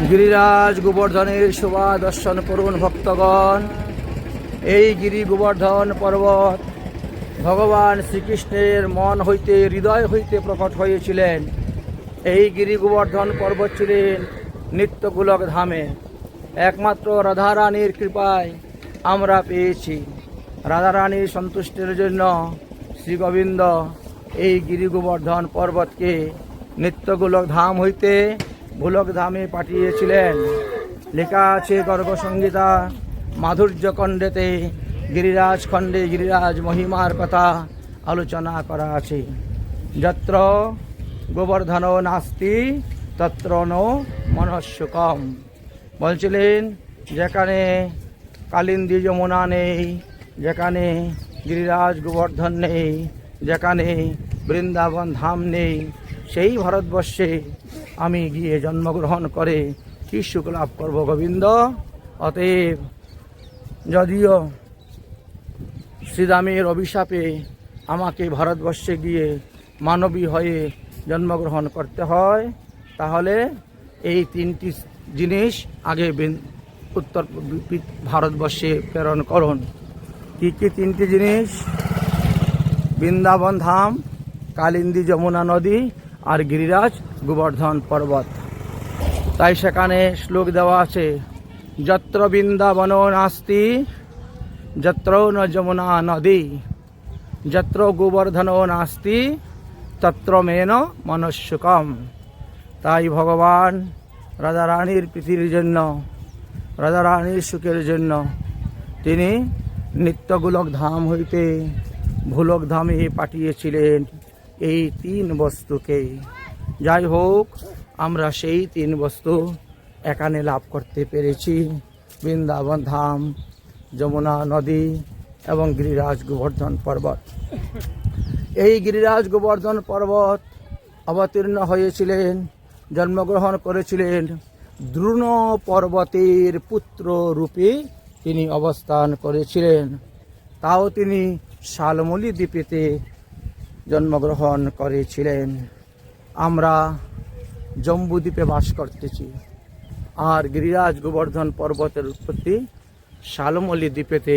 গিরিরাজ গোবর্ধনের শোভা দর্শন করুন ভক্তগণ। এই গিরি গোবর্ধন পর্বত ভগবান শ্রীকৃষ্ণের মন হইতে হৃদয় হইতে প্রকট হয়েছিলেন। এই গিরি গোবর্ধন পর্বত ছিলেন নিত্যগোলক ধামে। একমাত্র রাধারানীর কৃপায় আমরা পেয়েছি। রাধারানীর সন্তুষ্টির জন্য শ্রী গোবিন্দ এই গিরি গোবর্ধন পর্বতকে নিত্যগোলক ধাম হইতে গোলক ধামে পাঠিয়েছিলেন। লেখা আছে গর্গ সংহিতা মাধুর্য খণ্ডেতে গিরিরাজ খণ্ডে গিরিরাজ মহিমার কথা আলোচনা করা আছে। যত্র গোবর্ধন নাস্তি তত্র নো মনঃসুখম। বলছিলেন যেখানে কালিন্দী যমুনা নেই, যেখানে গিরিরাজ গোবর্ধন নেই, যেখানে বৃন্দাবন ধাম নেই, সেই ভারতবর্ষে আমি গিয়ে জন্মগ্রহণ করে কি সুখ লাভ করব গোবিন্দ? অতএব যদিও শ্রীরামের অভিশাপে আমাকে ভারতবর্ষে গিয়ে মানবী হয়ে জন্মগ্রহণ করতে হয়, তাহলে এই তিনটি জিনিস আগে উত্তর ভারতবর্ষে প্রেরণ করুন। কী কী তিনটি জিনিস? বৃন্দাবন ধাম, কালিন্দী যমুনা নদী আর গিরিরাজ গোবর্ধন পর্বত। তাই সেখানে শ্লোক দেওয়া আছে, যত্র বৃন্দাবন নাস্তি যত্র ন যমুনা নদী যত্র গোবর্ধন নাস্তি তত্র মেন মনঃসুখম। তাই ভগবান রাধারানীর প্রীতির জন্য, রাধারানীর সুখের জন্য তিনি নিত্যগোলক ধাম হইতে ভোলক ধামে পাঠিয়েছিলেন এই তিন বস্তুকে। যাই হোক, আমরা সেই তিন বস্তু এখানে লাভ করতে পেরেছি, বৃন্দাবন ধাম, যমুনা নদী এবং গিরিরাজ গোবর্ধন পর্বত। এই গিরিরাজ গোবর্ধন পর্বত অবতীর্ণ হয়েছিলেন, জন্মগ্রহণ করেছিলেন দ্রোণ পর্বতের পুত্র রূপে তিনি অবস্থান করেছিলেন। তাও তিনি শালমলী দ্বীপেতে জন্মগ্রহণ করেছিলেন। আমরা জম্বুদ্বীপে বাস করতেছি, আর গিরিরাজ গোবর্ধন পর্বতের উৎপত্তি শালমলী দ্বীপেতে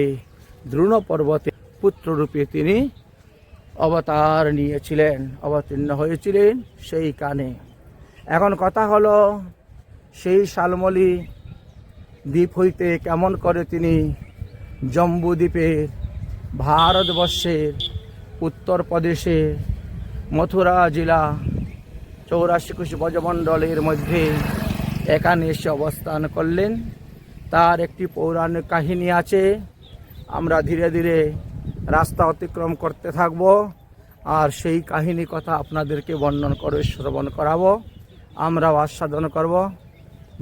দ্রোণ পর্বতে পুত্ররূপে তিনি অবতার নিয়েছিলেন, অবতীর্ণ হয়েছিলেন সেই কানে। এখন কথা হলো, সেই শালমলী দ্বীপ হইতে কেমন করে তিনি জম্বুদ্বীপে ভারতবর্ষের উত্তরপ্রদেশে মথুরা জেলা 84 কোশ ব্রজমণ্ডলের মধ্যে এখানে এসে অবস্থান করলেন, তার একটি পৌরাণিক কাহিনী আছে। আমরা ধীরে ধীরে রাস্তা অতিক্রম করতে থাকব, আর সেই কাহিনী কথা আপনাদেরকে বর্ণন করে শ্রবণ করাবো, আমরাও আস্বাদন করব।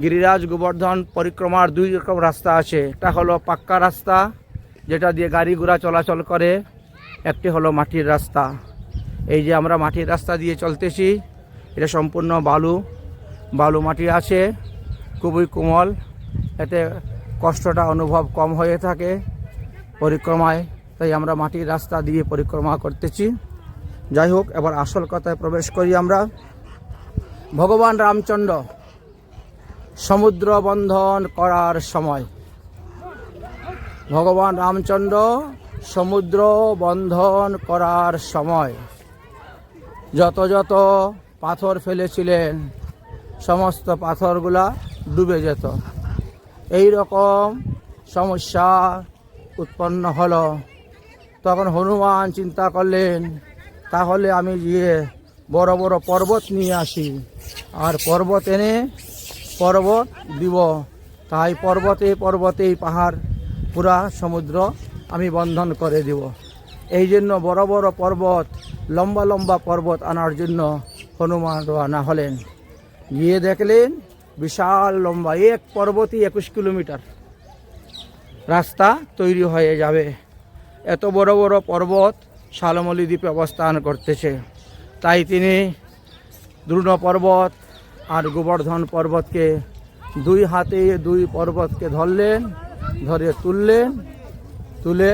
গিরিরাজ গোবর্ধন পরিক্রমার দুই রকম রাস্তা আছে। একটা হলো পাক্কা রাস্তা, যেটা দিয়ে গাড়ি ঘোড়া চলাচল করে। একটি হলো মাটির রাস্তা। এই যে আমরা মাটির রাস্তা দিয়ে চলতেছি, এটা সম্পূর্ণ বালু মাটি আছে, খুবই কোমল, এতে কষ্টটা অনুভব কম হয়ে থাকে পরিক্রমায়। তাই আমরা মাটির রাস্তা দিয়ে পরিক্রমা করতেছি। যাই হোক, এবার আসল কথায় প্রবেশ করি আমরা। ভগবান রামচন্দ্র সমুদ্র বন্ধন করার সময়, ভগবান রামচন্দ্র সমুদ্র বন্ধন করার সময় যত যত পাথর ফেলেছিলেন, সমস্ত পাথরগুলা ডুবে যেত। এই রকম সমস্যা উৎপন্ন হলো। তখন হনুমান চিন্তা করলেন, তাহলে আমি গিয়ে বড় বড় পর্বত নিয়ে আসি, আর পর্বত এনে পর্বত দিব। তাই পর্বতেই পাহাড় পুরা সমুদ্র আমি বন্ধন করে দিব। এই জন্য বড় বড় পর্বত, লম্বা লম্বা পর্বত আনার জন্য হনুমান রওনা হলেন। গিয়ে দেখলেন বিশাল লম্বা এক পর্বতই 21 কিলোমিটার রাস্তা তৈরি হয়ে যাবে। এত বড় বড় পর্বত শালমলী দ্বীপে অবস্থান করতেছে। তাই তিনি দ্রোণ পর্বত আর গোবর্ধন পর্বতকে দুই হাতে দুই পর্বতকে ধরলেন, ধরে তুলে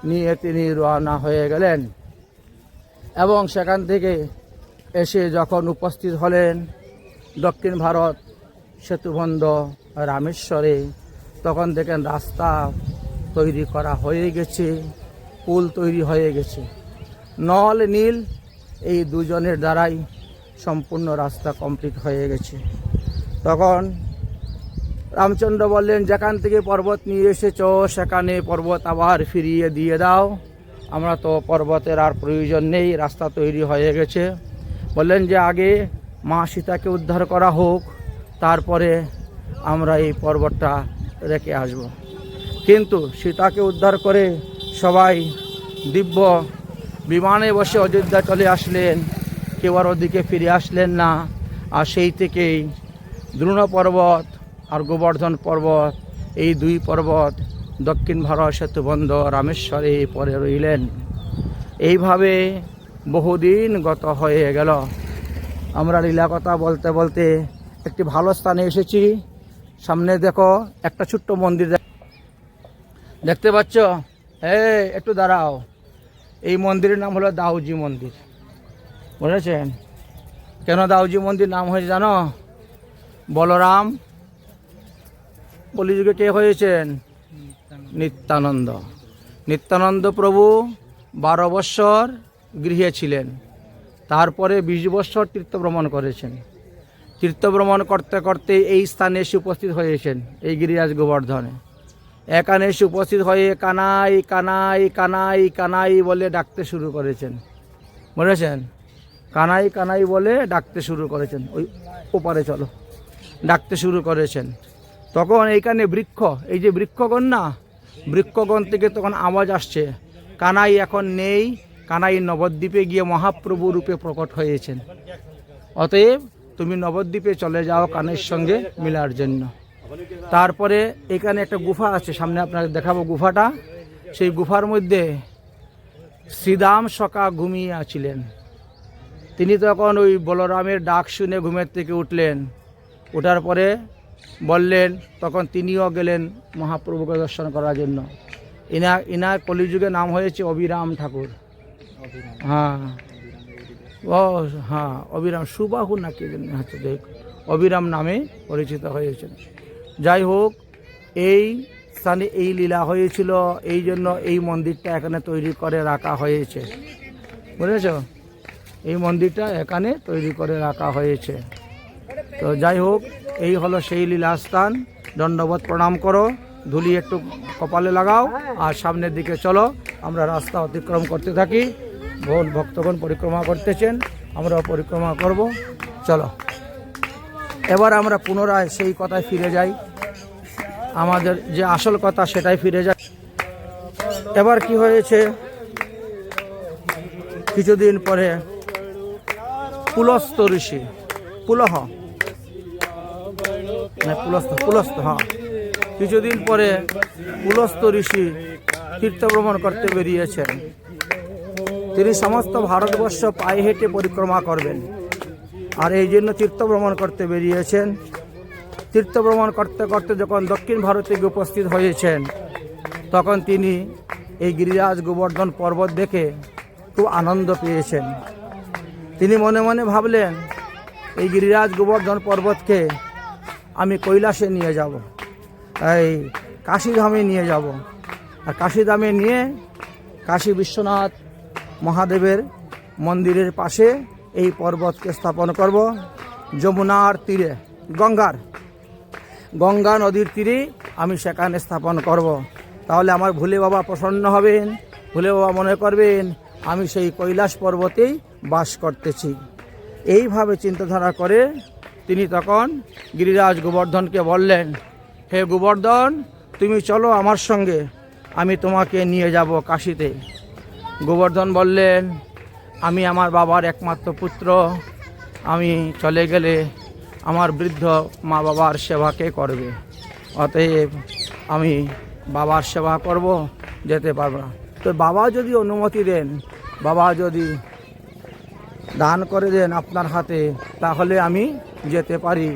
নিয়ে তিনি রওনা হয়ে গেলেন। এবং সেখান থেকে এসে যখন উপস্থিত হলেন দক্ষিণ ভারত সেতুবন্ধ রামেশ্বরে, তখন দেখেন রাস্তা তৈরি করা হয়ে গেছে, পুল তৈরি হয়ে গেছে। নল নীল এই দুজনের দ্বারাই সম্পূর্ণ রাস্তা কমপ্লিট হয়ে গেছে। তখন রামচন্দ্র বললেন, যেখান থেকে পর্বত নিয়ে এসেছো সেখানে পর্বত আবার ফিরিয়ে দিয়ে দাও, আমরা তো পর্বতের আর প্রয়োজন নেই, রাস্তা তৈরি হয়ে গেছে। বললেন যে আগে মা সীতাকে উদ্ধার করা হোক, তারপরে আমরা এই পর্বতটা রেখে আসব। কিন্তু সীতাকে উদ্ধার করে সবাই দিব্য বিমানে বসে অযোধ্যা চলে আসলেন, কেউ আর ওদিকে ফিরে আসলেন না। আর সেই থেকেই দ্রোণ পর্বত আর গোবর্ধন পর্বত, এই দুই পর্বত দক্ষিণ ভারত সেতুবন্ধ রামেশ্বরে পরে রইলেন। এইভাবে বহুদিন গত হয়ে গেল। আমরা লীলা কথা বলতে বলতে একটি ভালো স্থানে এসেছি। সামনে দেখো একটা ছোট্ট মন্দির দেখতে পাচ্ছ, একটু দাঁড়াও। এই মন্দিরের নাম হলো দাউজি মন্দির, বুঝেছেন? কেন দাউজি মন্দির নাম হয়েছে জানো? বলরাম কলিযুগে কে হয়েছেন? নিত্যানন্দ। নিত্যানন্দ প্রভু 12 বৎসর গৃহে ছিলেন, তারপরে 20 বৎসর তীর্থভ্রমণ করেছেন। তীর্থভ্রমণ করতে করতে এই স্থানে এসে উপস্থিত হয়েছেন, এই গিরিরাজ গোবর্ধনে। এখানে এসে উপস্থিত হয়ে কানাই কানাই কানাই কানাই বলে ডাকতে শুরু করেছেন, বুঝেছেন? কানাই কানাই বলে ডাকতে শুরু করেছেন। ওই ওপারে চলো, ডাকতে শুরু করেছেন। তখন এইখানে বৃক্ষ, এই যে বৃক্ষগণ না, বৃক্ষগণ থেকে তখন আওয়াজ আসছে, কানাই এখন নেই, কানাই নবদ্বীপে গিয়ে মহাপ্রভু রূপে প্রকট হয়েছেন, অতএব তুমি নবদ্বীপে চলে যাও কানের সঙ্গে মিলার জন্য। তারপরে এখানে একটা গুফা আছে, সামনে আপনাকে দেখাবো গুফাটা। সেই গুফার মধ্যে শ্রীদাম সখা ঘুমিয়ে আছিলেন। তিনি তখন ওই বলরামের ডাক শুনে ঘুমের থেকে উঠলেন। ওঠার পরে বললেন, তখন তিনিও গেলেন মহাপ্রভুকে দর্শন করার জন্য। ইনার কলিযুগে নাম হয়েছে অবিরাম ঠাকুর। হ্যাঁ, ও হ্যাঁ, অবিরাম সুবাহু নাকি হচ্ছে, দেখ অবিরাম নামে পরিচিত হয়েছেন। যাই হোক, এই স্থানে এই লীলা হয়েছিল, এই জন্য এই মন্দিরটা এখানে তৈরি করে রাখা হয়েছে, বুঝেছ? এই মন্দিরটা এখানে তৈরি করে রাখা হয়েছে। তো যাই হোক, এই হলো সেই লীলাস্থান। দণ্ডবোধ প্রণাম করো, ধুলি একটু কপালে লাগাও, আর সামনের দিকে চলো। আমরা রাস্তা অতিক্রম করতে থাকি। ভক্তগণ পরিক্রমা করতেছেন, আমরাও পরিক্রমা করব। চলো, এবার আমরা পুনরায় সেই কথায় ফিরে যাই, আমাদের যে আসল কথা সেটাই ফিরে যাই। এবার কি হয়েছে, কিছুদিন পরে পুলস্ত ঋষি, পুলস্ত হ্যাঁ, কিছুদিন পরে পুলস্ত ঋষি তীর্থভ্রমণ করতে বেরিয়েছেন। তিনি সমস্ত ভারতবর্ষ পায়ে হেঁটে পরিক্রমা করবেন, আর এই জন্য তীর্থভ্রমণ করতে বেরিয়েছেন। তীর্থভ্রমণ করতে করতে যখন দক্ষিণ ভারতে গিয়ে উপস্থিত হয়েছেন, তখন তিনি এই গিরিরাজ গোবর্ধন পর্বত দেখে খুব আনন্দ পেয়েছেন। তিনি মনে মনে ভাবলেন, এই গিরিরাজ গোবর্ধন পর্বতকে আমি কৈলাসে নিয়ে যাব, এই কাশীধামে নিয়ে যাব, আর কাশীধামে নিয়ে কাশী বিশ্বনাথ মহাদেবের মন্দিরের পাশে এই পর্বতকে স্থাপন করব। যমুনার তীরে, গঙ্গা নদীর তীরে আমি সেখানে স্থাপন করব। তাহলে আমার ভোলে বাবা প্রসন্ন হবেন, ভোলে বাবা মনে করবেন আমি সেই কৈলাস পর্বতেই বাস করতেছি। এইভাবে চিন্তাধারা করে তিনি তখন গিরিরাজ গোবর্ধনকে বললেন, হে গোবর্ধন, তুমি চলো আমার সঙ্গে, আমি তোমাকে নিয়ে যাব কাশীতে। গোবর্ধন বললেন, আমি আমার বাবার একমাত্র পুত্র, আমি চলে গেলে আমার বৃদ্ধ মা বাবার সেবা কে করবে? অতএব আমি বাবার সেবা করব, যেতে পারব না। তো বাবা যদি অনুমতি দেন, বাবা যদি দান করে দেন আপনার হাতে, তাহলে আমি যেতে পারি,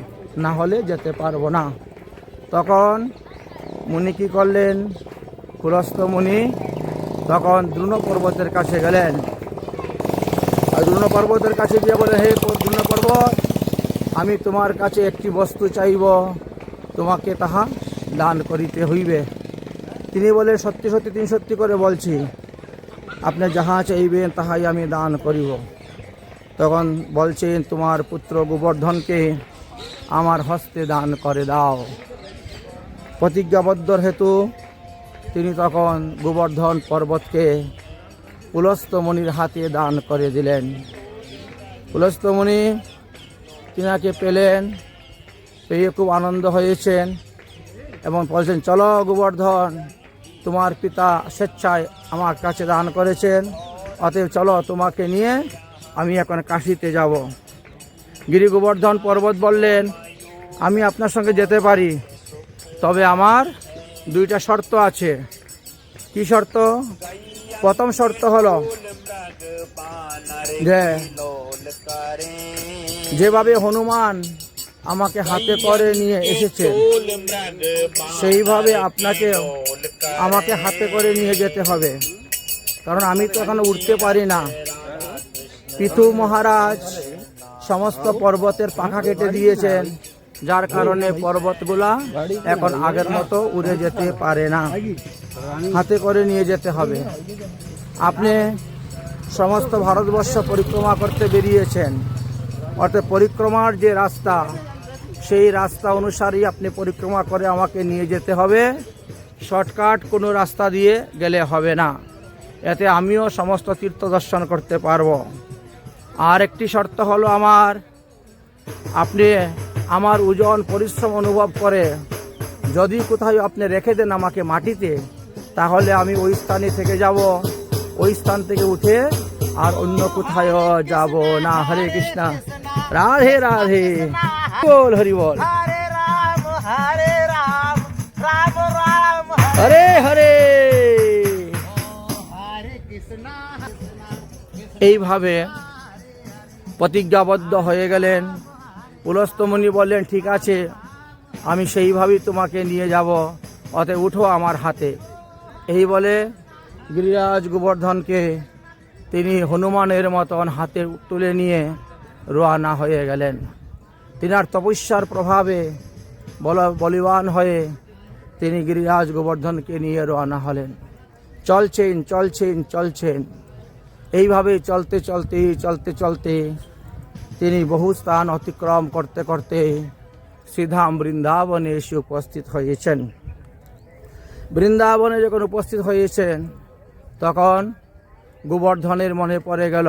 না হলে যেতে পারবো না। তখন মুনি কি করলেন? পুলস্ত মুনি তখন দ্রোণ পর্বতের কাছে গেলেন। আর দ্রোণ পর্বতের কাছে গিয়ে বলে, হে দ্রোণ পর্বত, আমি তোমার কাছে একটি বস্তু চাইব, তোমাকে তাহা দান করিতে হইবে। তিনি বলে, সত্যি সত্যি, তিনি সত্যি করে বলছি, আপনি যাহা চাইবেন তাহাই আমি দান করিব। তখন বলছেন, তোমার পুত্র গোবর্ধনকে আমার হস্তে দান করে দাও। প্রতিজ্ঞাবদ্ধ হেতু তিনি তখন গোবর্ধন পর্বতকে পুলস্ত্য মুনির হাতে দান করে দিলেন। পুলস্ত্য মুনি তিনাকে পেলেন, পেয়ে খুব আনন্দ হয়েছেন এবং বলছেন, চলো গোবর্ধন, তোমার পিতা স্বেচ্ছায় আমার কাছে দান করেছেন, অতএব চলো, তোমাকে নিয়ে আমি এখন কাশীতে যাব। গিরি গোবর্ধন পর্বত বললেন, আমি আপনার সঙ্গে যেতে পারি, তবে আমার দুইটা শর্ত আছে। কি শর্ত? প্রথম শর্ত হলো যেভাবে হনুমান আমাকে হাতে করে নিয়ে এসেছে সেইভাবে আপনাকে আমাকে হাতে করে নিয়ে যেতে হবে, কারণ আমি তো এখনো উঠতে পারি না। পৃথু মহারাজ সমস্ত পর্বতের পাখা কেটে দিয়েছেন, যার কারণে পর্বতগুলা এখন আগের মতো উড়ে যেতে পারে না, হাতে করে নিয়ে যেতে হবে। আপনি সমস্ত ভারতবর্ষ পরিক্রমা করতে বেরিয়েছেন, অর্থাৎ পরিক্রমার যে রাস্তা, সেই রাস্তা অনুসারেই আপনি পরিক্রমা করে আমাকে নিয়ে যেতে হবে, শর্টকাট কোনো রাস্তা দিয়ে গেলে হবে না, এতে আমিও সমস্ত তীর্থ দর্শন করতে পারবো। আর একটি শর্ত হলো আপনি আমার ওজন পরিশ্রম অনুভব করে যদি কোথাও আপনি রেখে দেন আমাকে মাটিতে, তাহলে আমি ওই স্থানে থেকে যাব, ওই স্থান থেকে উঠে আর অন্য কোথাও যাব না। হরে কৃষ্ণ, রাধে রাধে, বল হরি বল, হরে হরে। এইভাবে প্রতিজ্ঞাবদ্ধ হয়ে গেলেন। পুলস্ত্য মুনি বললেন, ঠিক আছে, আমি সেইভাবেই তোমাকে নিয়ে যাব, অতএব উঠো আমার হাতে। এই বলে গিরিরাজ গোবর্ধনকে তিনি হনুমানের মতন হাতে তুলে নিয়ে রওনা হয়ে গেলেন। তিনার তপস্যার প্রভাবে বলিবান হয়ে তিনি গিরিরাজ গোবর্ধনকে নিয়ে রওনা হলেন। চলছেন চলছেন চলছেন, এইভাবে চলতে চলতে চলতে চলতে তিনি বহু স্থান অতিক্রম করতে করতে শ্রীধাম বৃন্দাবনে এসে উপস্থিত হয়েছেন। বৃন্দাবনে যখন উপস্থিত হয়েছেন, তখন গোবর্ধনের মনে পড়ে গেল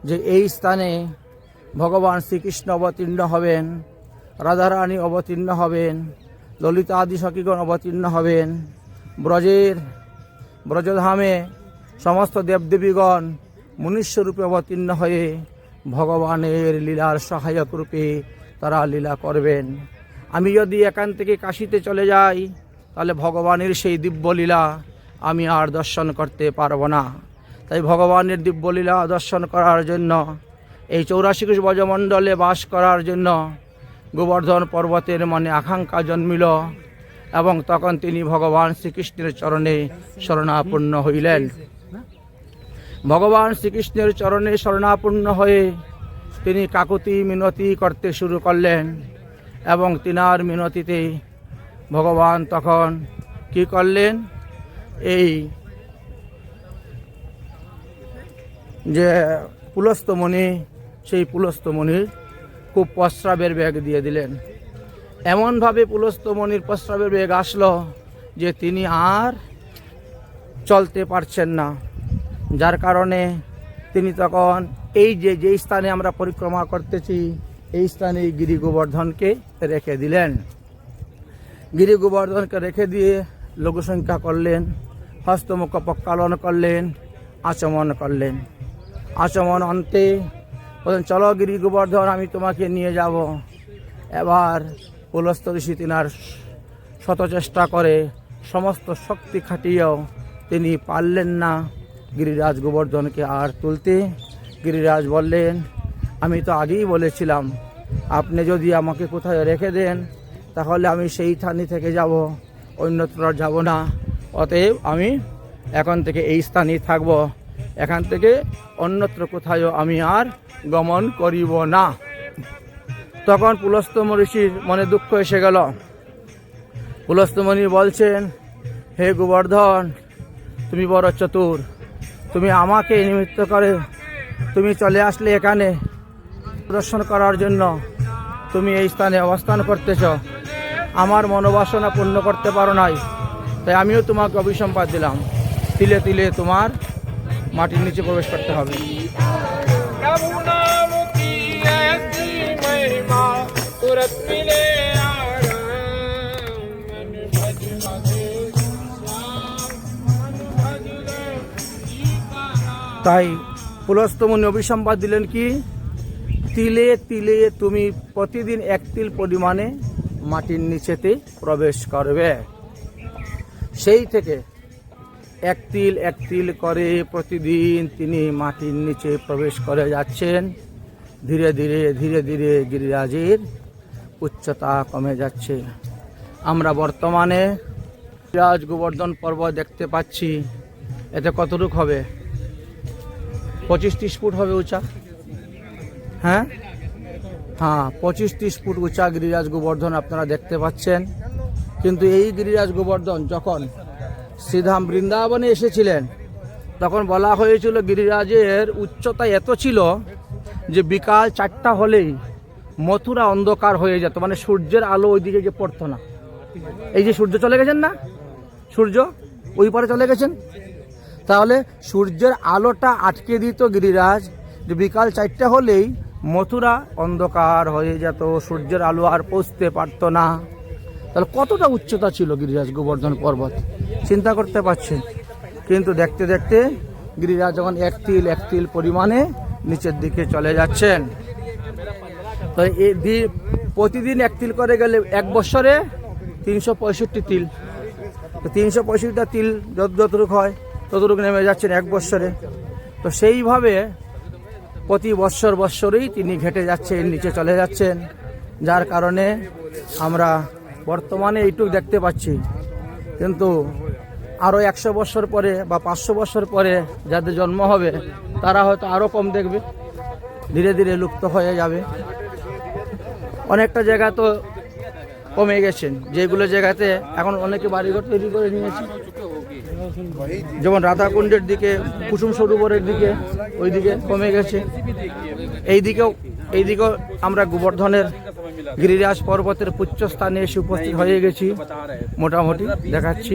যে এই স্থানে ভগবান শ্রীকৃষ্ণ অবতীর্ণ হবেন, রাধারানী অবতীর্ণ হবেন, ললিতা আদি সখীগণ অবতীর্ণ হবেন, ব্রজধামে সমস্ত দেবদেবীগণ মনুষ্যরূপে অবতীর্ণ হয়ে ভগবানের লীলার সহায়ক রূপে তারা লীলা করবেন। আমি যদি এখান থেকে কাশীতে চলে যাই, তাহলে ভগবানের সেই দিব্যলীলা আমি আর দর্শন করতে পারবো না। তাই ভগবানের দিব্যলীলা দর্শন করার জন্য, এই 84 কোটি ব্রজমণ্ডলে বাস করার জন্য গোবর্ধন পর্বতের মনে আকাঙ্ক্ষা জন্মিল এবং তখন তিনি ভগবান শ্রীকৃষ্ণের চরণে শরণাপন্ন হইলেন। ভগবান শ্রীকৃষ্ণের চরণে শরণাপন্ন হয়ে তিনি কাকুতি মিনতি করতে শুরু করলেন এবং তিনার মিনতিতে ভগবান তখন কি করলেন, এই যে পুলস্ত্য মুনি, সেই পুলস্ত্য মুনির খুব প্রস্রাবের বেগ দিয়ে দিলেন। এমনভাবে পুলস্ত্য মুনির প্রস্রাবের বেগ আসলো যে তিনি আর চলতে পারছেন না, যার কারণে তিনি তখন এই যে স্থানে আমরা পরিক্রমা করতেছি, এই স্থানে গিরি গোবর্ধনকে রেখে দিলেন। গিরি গোবর্ধনকে রেখে দিয়ে লঘু সংখ্যা করলেন, হস্তমুখ প্রক্ষালন করলেন, আচমন করলেন। আচমন অন্তে বলেন, চলো গিরি গোবর্ধন, আমি তোমাকে নিয়ে যাব। এবার পুলস্ত্য ঋষি তিনার শত চেষ্টা করে সমস্ত শক্তি খাটিয়েও তিনি পারলেন না গিরিরাজ গোবর্ধনকে আর তুলতে। গিরিরাজ বললেন, আমি তো আগেই বলেছিলাম, আপনি যদি আমাকে কোথায় রেখে দেন তাহলে আমি সেই স্থানে থেকে যাব, অন্যত্র যাব না। অতএব আমি এখন থেকে এই স্থানেই থাকব, এখান থেকে অন্যত্র কোথাও আমি আর গমন করিব না। তখন পুলস্তম ঋষির মনে দুঃখ এসে গেল। পুলস্তমণি বলছেন, হে গোবর্ধন, তুমি বড় চতুর, তুমি আমাকে নিমিত্ত করে তুমি চলে আসলে এখানে দর্শন করার জন্য। তুমি এই স্থানে অবস্থান করতেছ, আমার মনোবাসনা পূর্ণ করতে পারো নাই, তাই আমিও তোমাকে অভিসম্পাদ দিলাম। তিলে তিলে তোমার মাটির নিচে প্রবেশ করতে হবে। তাই পুলস্তমণি অভিসম্পাদ দিলেন কি, তিলে তিলে তুমি প্রতিদিন 1 তিল পরিমাণে মাটির নিচেতে প্রবেশ করবে। সেই থেকে 1 তিল করে প্রতিদিন তিনি মাটির নিচে প্রবেশ করে যাচ্ছেন। ধীরে ধীরে ধীরে ধীরে গিরিরাজের উচ্চতা কমে যাচ্ছে। আমরা বর্তমানে গিরিরাজ গোবর্ধন পর্বত দেখতে পাচ্ছি। এতে কতটুক হবে? 25-30 ফুট হবে উঁচা। হ্যাঁ, 25-30 ফুট উঁচা গিরিরাজ গোবর্ধন আপনারা দেখতে পাচ্ছেন। কিন্তু এই গিরিরাজ গোবর্ধন যখন শ্রীধাম বৃন্দাবনে এসেছিলেন, তখন বলা হয়েছিল গিরিরাজের উচ্চতা এত ছিল যে বিকাল 4টা হলেই মথুরা অন্ধকার হয়ে যেত, মানে সূর্যের আলো ওইদিকে যে পড়তো না। এই যে সূর্য চলে গেছেন না, সূর্য ওই পারে চলে গেছেন, তাহলে সূর্যের আলোটা আটকে দিত গিরিরাজ, যে বিকাল 4টা হলেই মথুরা অন্ধকার হয়ে যেত, সূর্যের আলো আর পৌঁছতে পারত না। তাহলে কতটা উচ্চতা ছিল গিরিরাজ গোবর্ধন পর্বত, চিন্তা করতে পারছেন। কিন্তু দেখতে দেখতে গিরিরাজ যখন 1 তিল পরিমাণে নিচের দিকে চলে যাচ্ছেন। তো প্রতিদিন 1 তিল করে গেলে 1 বৎসরে 365 তিল। তো 365টা তিল যতটুকু হয় ততটুকু নেমে যাচ্ছেন 1 বৎসরে। তো সেইভাবে প্রতি বৎসরেই তিনি ঘেটে যাচ্ছেন, নিচে চলে যাচ্ছেন। যার কারণে আমরা বর্তমানে এইটুকু দেখতে পাচ্ছি। কিন্তু আরও 100 বৎসর পরে বা 500 বৎসর পরে যাদের জন্ম হবে, তারা হয়তো আরও কম দেখবে, ধীরে ধীরে লুপ্ত হয়ে যাবে। অনেকটা জায়গা তো কমে গেছেন, যেগুলো জায়গাতে এখন অনেকে বাড়িঘর তৈরি করে নিয়েছে, যেমন রাধাকুণ্ডের দিকে, কুসুম সরোবরের দিকে, ওইদিকে কমে গেছে। এইদিকেও আমরা গোবর্ধনের গিরিরাজ পর্বতের উচ্চস্থানে এসে উপস্থিত হয়ে গেছি, মোটামুটি দেখাচ্ছি।